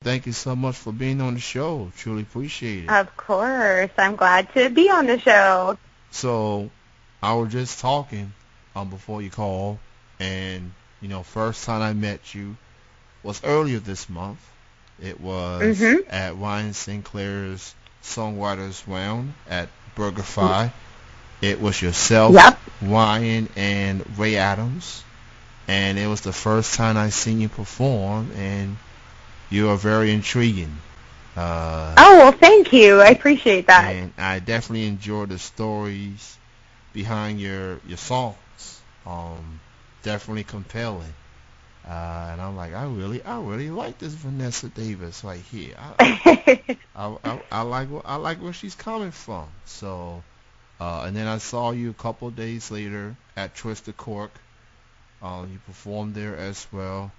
Thank you so much for being on the show. Truly appreciate it. Of course. I'm glad to be on the show. So, I was just talking before you called, and first time I met you was earlier this month. It was Mhm. at Ryan Sinclair's Songwriters Round at BurgerFi. It was yourself, Yep. Ryan, and Ray Adams, and it was the first time I seen you perform, and you are very intriguing. Uh, Oh, well, thank you. I appreciate that. and I definitely enjoy the stories behind your songs. Definitely compelling. And I'm like, I really like this Vanessa Davis right here. I like where she's coming from. So, and then I saw you a couple of days later at Twisted Cork. You performed there as well,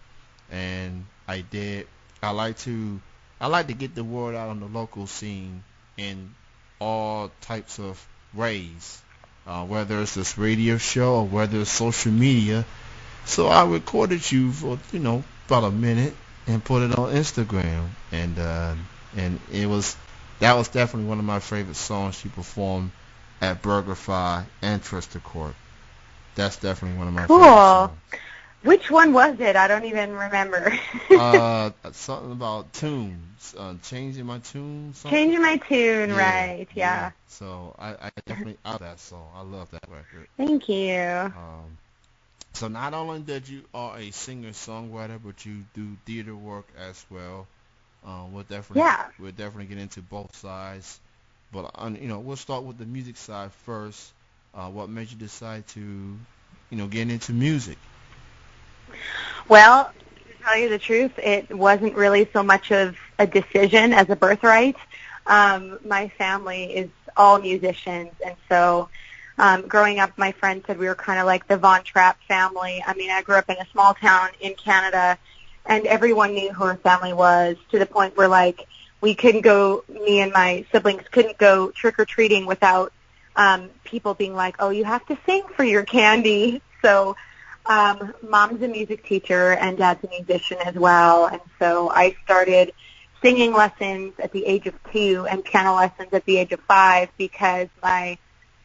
and I did. I like to, I like to get the word out on the local scene in all types of ways, whether it's this radio show or whether it's social media. So I recorded you for about a minute and put it on Instagram, and it was that was definitely one of my favorite songs you performed at BurgerFi and Twister Court. That's definitely one of my favorite Cool. songs. Which one was it? I don't even remember. Something about tunes, changing my tune, something. Changing my tune, Yeah, right? yeah. Yeah. So I definitely love that song. I love that record. Thank you. So not only that you are a singer-songwriter, but you do theater work as well. We'll definitely Yeah. we'll definitely get into both sides, but we'll start with the music side first. What made you decide to get into music? Well, to tell you the truth, it wasn't really so much of a decision as a birthright. My family is all musicians, and so growing up, my friends said we were kind of like the Von Trapp family. I mean, I grew up in a small town in Canada, and everyone knew who our family was, to the point where, like, we couldn't go, me and my siblings couldn't go trick-or-treating without people being like, oh, you have to sing for your candy. So mom's a music teacher and dad's a musician as well, and so I started singing lessons at the age of 2 and piano lessons at the age of 5 because my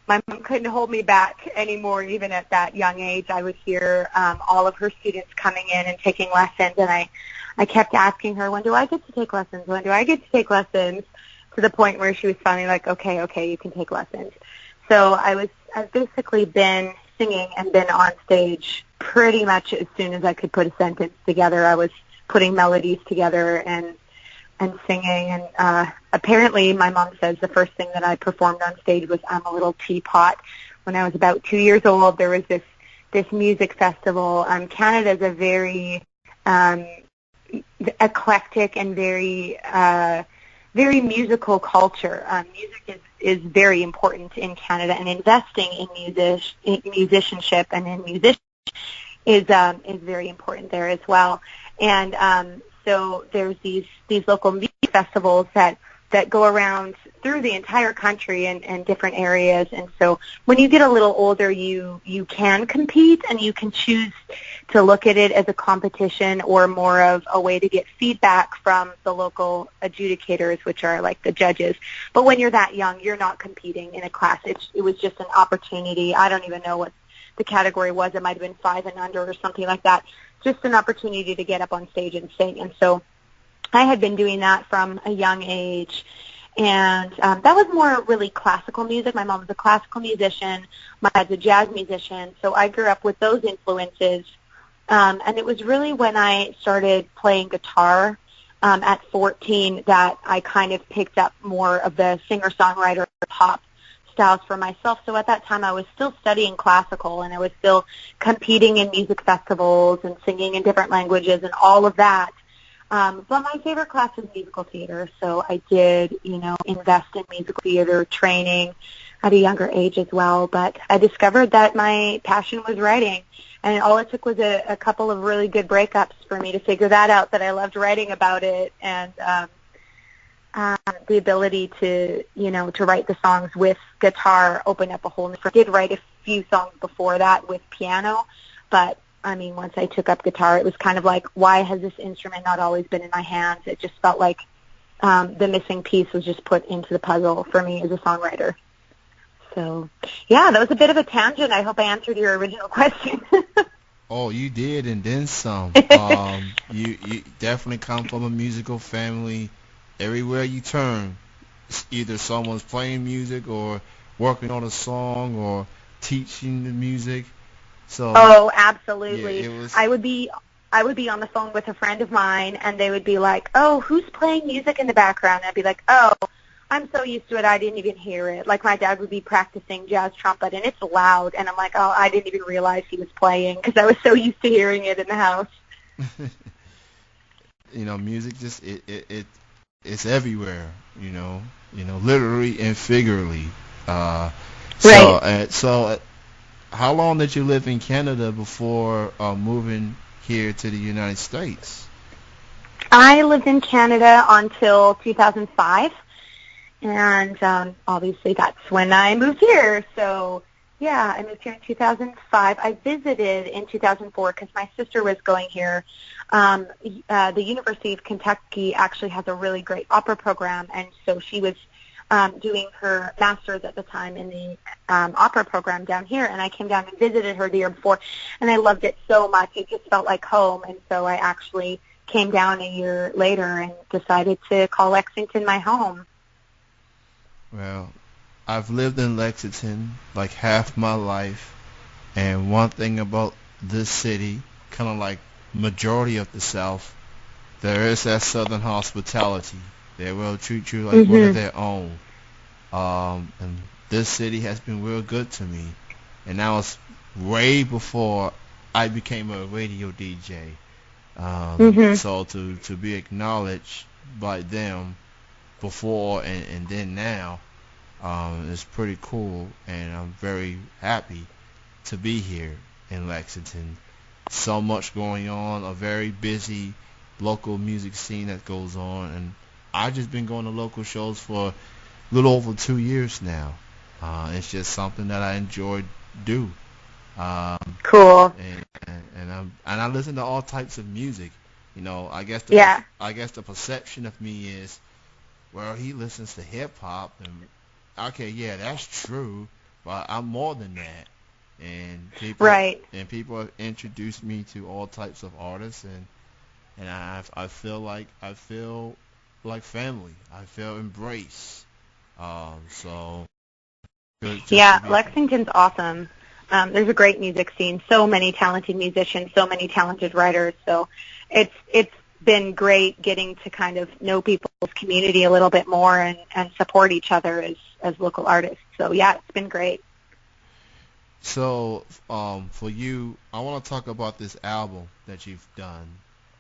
mom couldn't hold me back anymore. Even at that young age, I would hear all of her students coming in and taking lessons, and I kept asking her, when do I get to take lessons? When do I get to take lessons? To the point where she was finally like, okay, you can take lessons. So I've basically been singing and been on stage pretty much as soon as I could put a sentence together. I was putting melodies together and singing, and apparently my mom says the first thing that I performed on stage was I'm a Little Teapot. When I was about 2 years old, there was this music festival. Canada's a very eclectic and very musical culture. Music is very important in Canada, and investing in musicianship and in musicians is very important there as well. And so there's these local music festivals that go around through the entire country and different areas. And so when you get a little older, you can compete, and you can choose to look at it as a competition or more of a way to get feedback from the local adjudicators, which are like the judges. But when you're that young, you're not competing in a class. It was just an opportunity. I don't even know what the category was. It might have been 5 and under or something like that. Just an opportunity to get up on stage and sing. And so I had been doing that from a young age. And that was more really classical music. My mom was a classical musician. My dad's a jazz musician. So I grew up with those influences. And it was really when I started playing guitar at 14 that I kind of picked up more of the singer-songwriter pop styles for myself. So at that time I was still studying classical, and I was still competing in music festivals and singing in different languages and all of that. But my favorite class was musical theater, so I did, invest in musical theater training at a younger age as well. But I discovered that my passion was writing, and all it took was a couple of really good breakups for me to figure that out, that I loved writing about it, and the ability to write the songs with guitar opened up a whole new. I did write a few songs before that with piano, but once I took up guitar, it was kind of like, why has this instrument not always been in my hands? It just felt like the missing piece was just put into the puzzle for me as a songwriter. So, yeah, that was a bit of a tangent. I hope I answered your original question. Oh, you did, and then some. You definitely come from a musical family. Everywhere you turn, either someone's playing music or working on a song or teaching the music. So, oh, absolutely. Yeah, it was. I would be on the phone with a friend of mine, and they would be like, "Oh, who's playing music in the background?" And I'd be like, "Oh, I'm so used to it, I didn't even hear it." Like, my dad would be practicing jazz trumpet, and it's loud, and I'm like, "Oh, I didn't even realize he was playing," because I was so used to hearing it in the house. Music just it's everywhere. Literally and figuratively. Right. So, how long did you live in Canada before moving here to the United States? I lived in Canada until 2005. And obviously that's when I moved here. So, yeah, I moved here in 2005. I visited in 2004 because my sister was going here. The University of Kentucky actually has a really great opera program, and so she was doing her master's at the time in the opera program down here, and I came down and visited her the year before, and I loved it so much. It just felt like home, and so I actually came down a year later and decided to call Lexington my home. Well, I've lived in Lexington like half my life, and one thing about this city, kind of like majority of the South, there is that Southern hospitality. They will treat you like one of their own. And this city has been real good to me. And that was way before I became a radio DJ. So to be acknowledged by them before and then now is pretty cool, and I'm very happy to be here in Lexington. So much going on, a very busy local music scene that goes on, and I've just been going to local shows for a little over 2 years now. It's just something that I enjoy do. Cool. And I listen to all types of music. I guess the perception of me is, well, he listens to hip hop, and okay, yeah, that's true, but I'm more than that. And people have introduced me to all types of artists, and I feel like family. I feel embraced. So yeah, Lexington's awesome. There's a great music scene, so many talented musicians, so many talented writers. So it's been great getting to kind of know people's community a little bit more and support each other as local artists. So yeah, it's been great. So for you, I want to talk about this album that you've done.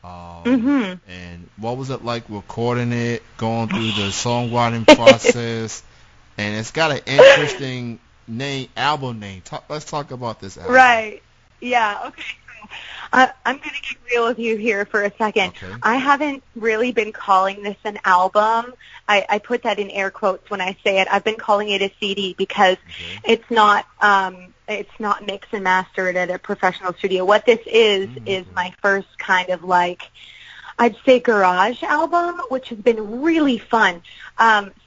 And what was it like recording it, going through the songwriting process? And it's got an interesting album name. Let's talk about this album. Right. Yeah. Okay. So I'm going to get real with you here for a second. Okay. I haven't really been calling this an album. I put that in air quotes when I say it. I've been calling it a CD because it's not mixed and mastered at a professional studio. What this is my first kind of like, I'd say, garage album, which has been really fun.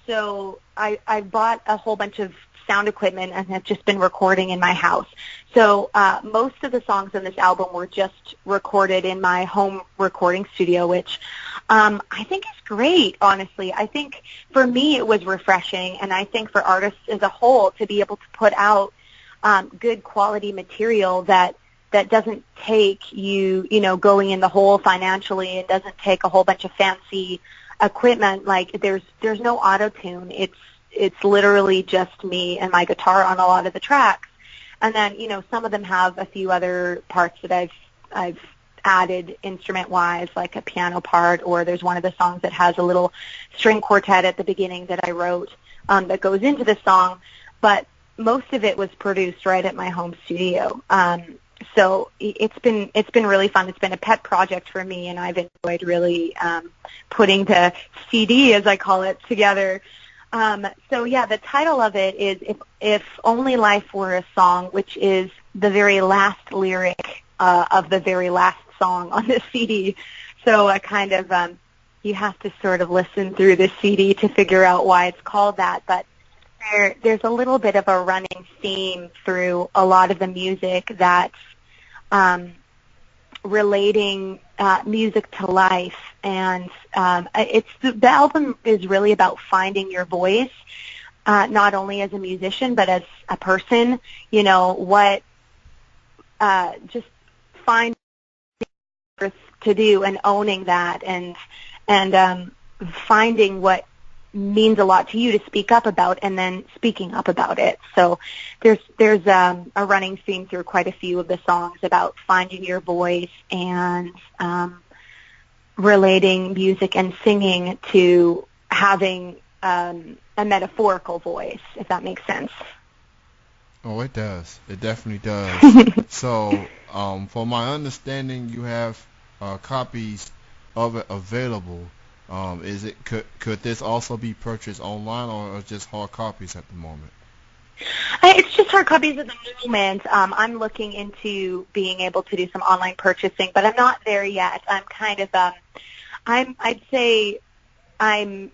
So I bought a whole bunch of sound equipment and have just been recording in my house. So most of the songs on this album were just recorded in my home recording studio, which I think is great, honestly. I think for me it was refreshing, and I think for artists as a whole to be able to put out good quality material that doesn't take you going in the hole financially. It doesn't take a whole bunch of fancy equipment. Like there's no auto-tune. It's literally just me and my guitar on a lot of the tracks. And then, some of them have a few other parts that I've added instrument-wise, like a piano part, or there's one of the songs that has a little string quartet at the beginning that I wrote that goes into the song. But most of it was produced right at my home studio. So it's been really fun. It's been a pet project for me, and I've enjoyed really putting the CD, as I call it, together. So yeah, the title of it is If Only Life Were a Song, which is the very last lyric of the very last song on the CD. So I kind of you have to sort of listen through the CD to figure out why it's called that. But there's a little bit of a running theme through a lot of the music that's relating music to life, and the album is really about finding your voice, not only as a musician but as a person. You know what? Just find to do and owning that, and finding what means a lot to you to speak up about, and then speaking up about it. So there's a running theme through quite a few of the songs about finding your voice and relating music and singing to having a metaphorical voice, if that makes sense. Oh, it does. It definitely does. So, for my understanding, you have copies of it available. Could this also be purchased online, or just hard copies at the moment? It's just hard copies at the moment. I'm looking into being able to do some online purchasing, but I'm not there yet. I'm kind of, I'd say I'm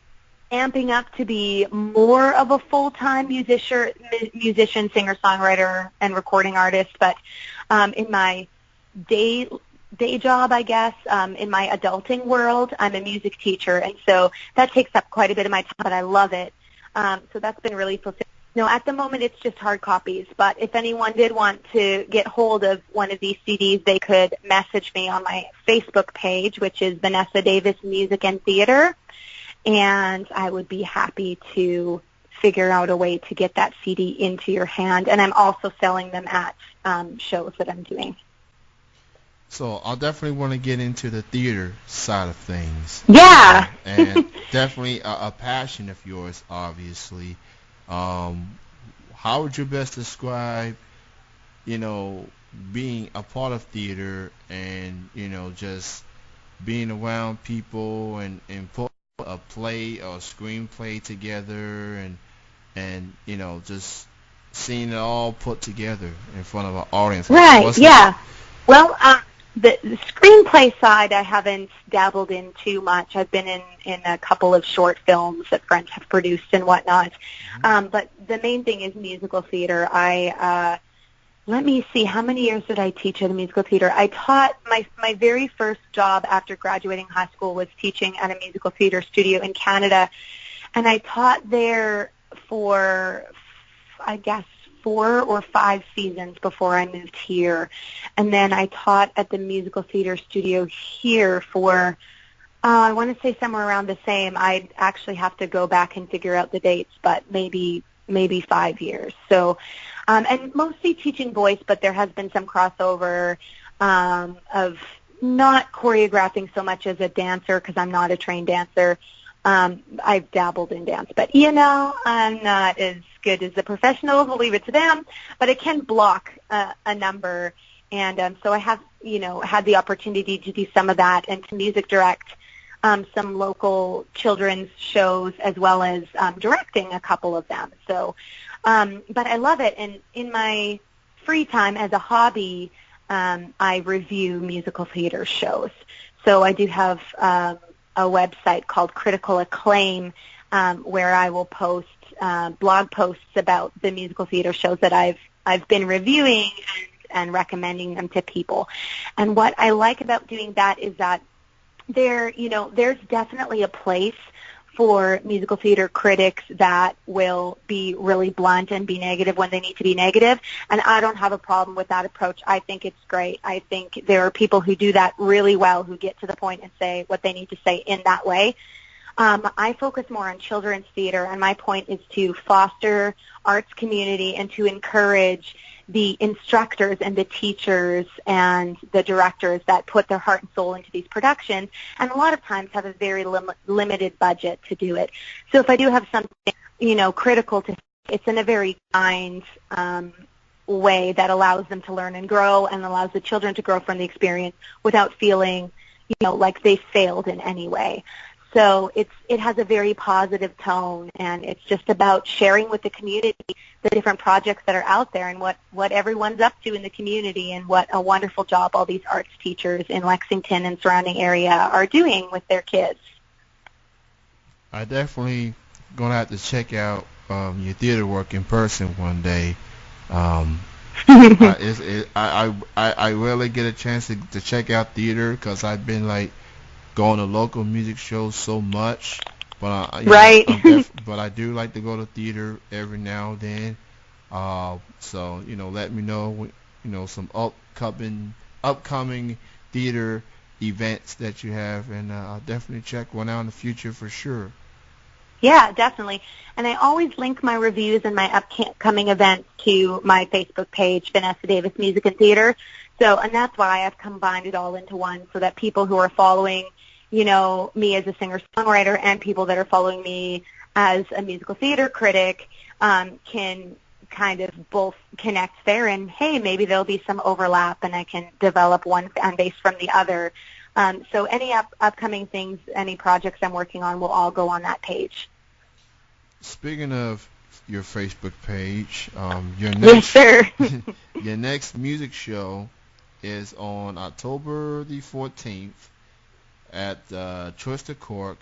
amping up to be more of a full-time musician, singer-songwriter, and recording artist. But in my day job, I guess, in my adulting world, I'm a music teacher, and so that takes up quite a bit of my time, but I love it. So that's been really fulfilling. No, at the moment it's just hard copies, but if anyone did want to get hold of one of these CDs, they could message me on my Facebook page, which is Vanessa Davis Music and Theater, and I would be happy to figure out a way to get that CD into your hand. And I'm also selling them at shows that I'm doing. So I'll definitely want to get into the theater side of things. Yeah. And definitely a passion of yours, obviously. How would you best describe, being a part of theater and, just being around people and put a play or a screenplay together and just seeing it all put together in front of an audience? Right, yeah. Well, the screenplay side I haven't dabbled in too much. I've been in a couple of short films that friends have produced and whatnot. Mm-hmm. But the main thing is musical theater. Let me see, how many years did I teach at a musical theater? I taught, my very first job after graduating high school was teaching at a musical theater studio in Canada. And I taught there for, I guess, 4 or 5 seasons before I moved here. And then I taught at the musical theater studio here for, I want to say somewhere around the same. I'd actually have to go back and figure out the dates, but maybe 5 years. So, and mostly teaching voice, but there has been some crossover of not choreographing so much as a dancer, because I'm not a trained dancer. I've dabbled in dance, but I'm not as good as the professionals. We'll leave it to them, but I can block a number, and so I have, had the opportunity to do some of that and to music direct some local children's shows, as well as directing a couple of them. So, but I love it, and in my free time as a hobby, I review musical theater shows. So I do have a website called Critical Acclaim, where I will post blog posts about the musical theater shows that I've been reviewing and recommending them to people. And what I like about doing that is that there's definitely a place for musical theater critics that will be really blunt and be negative when they need to be negative, and I don't have a problem with that approach. I think it's great. I think there are people who do that really well, who get to the point and say what they need to say in that way. I focus more on children's theater, and my point is to foster arts community and to encourage the instructors and the teachers and the directors that put their heart and soul into these productions, and a lot of times have a very limited budget to do it. So if I do have something, critical to, it's in a very kind way that allows them to learn and grow, and allows the children to grow from the experience without feeling, like they failed in any way. So it has a very positive tone, and it's just about sharing with the community the different projects that are out there and what everyone's up to in the community, and what a wonderful job all these arts teachers in Lexington and surrounding area are doing with their kids. I definitely gonna have to check out your theater work in person one day. I rarely get a chance to check out theater because I've been like going to local music shows so much. But Right. but I do like to go to theater every now and then. So let me know some upcoming theater events that you have, and I'll definitely check one out in the future for sure. Yeah, definitely. And I always link my reviews and my upcoming events to my Facebook page, Vanessa Davis Music and Theater. And that's why I've combined it all into one, so that people who are following, me as a singer-songwriter, and people that are following me as a musical theater critic can kind of both connect there, and hey, maybe there'll be some overlap and I can develop one fan base from the other. So any upcoming things, any projects I'm working on will all go on that page. Speaking of your Facebook page, your Yes, sir. your next music show is on October the 14th at Twisted Cork,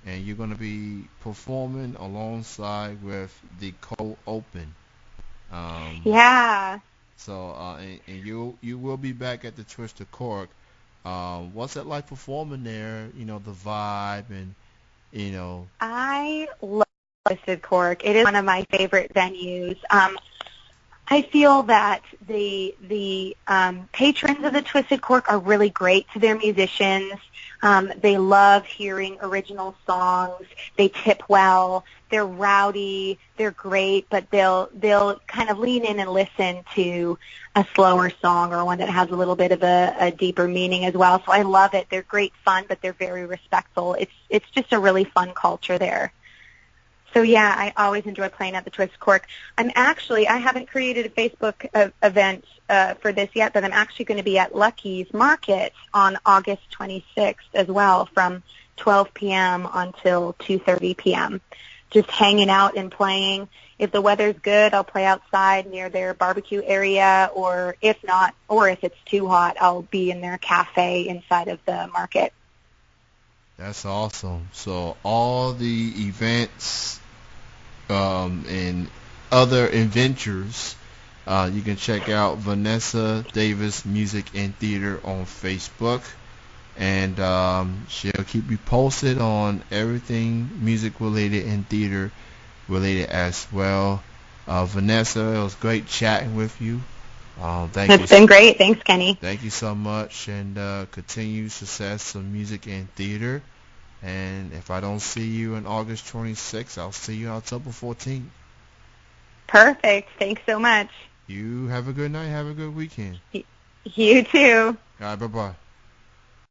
and you're going to be performing alongside with the co-open. Yeah. So and you will be back at the Twisted Cork. What's it like performing there? The vibe and I love Twisted Cork. It is one of my favorite venues. I feel that the patrons of the Twisted Cork are really great to their musicians. They love hearing original songs. They tip well. They're rowdy. They're great, but they'll kind of lean in and listen to a slower song or one that has a little bit of a deeper meaning as well. So I love it. They're great fun, but they're very respectful. It's just a really fun culture there. So yeah, I always enjoy playing at the Twisted Cork. I haven't created a Facebook event for this yet, but I'm actually going to be at Lucky's Market on August 26th as well, from 12 p.m. until 2:30 p.m. Just hanging out and playing. If the weather's good, I'll play outside near their barbecue area, or if not, or if it's too hot, I'll be in their cafe inside of the market. That's awesome. So all the events and other adventures, you can check out Vanessa Davis Music and Theater on Facebook, and she'll keep you posted on everything music related and theater related as well. Vanessa, it was great chatting with you. It's been great. Thanks, Kenny. Thank you so much, and continued success in music and theater. And if I don't see you on August 26th, I'll see you October 14th. Perfect. Thanks so much. You have a good night. Have a good weekend. You too. All right. Bye-bye.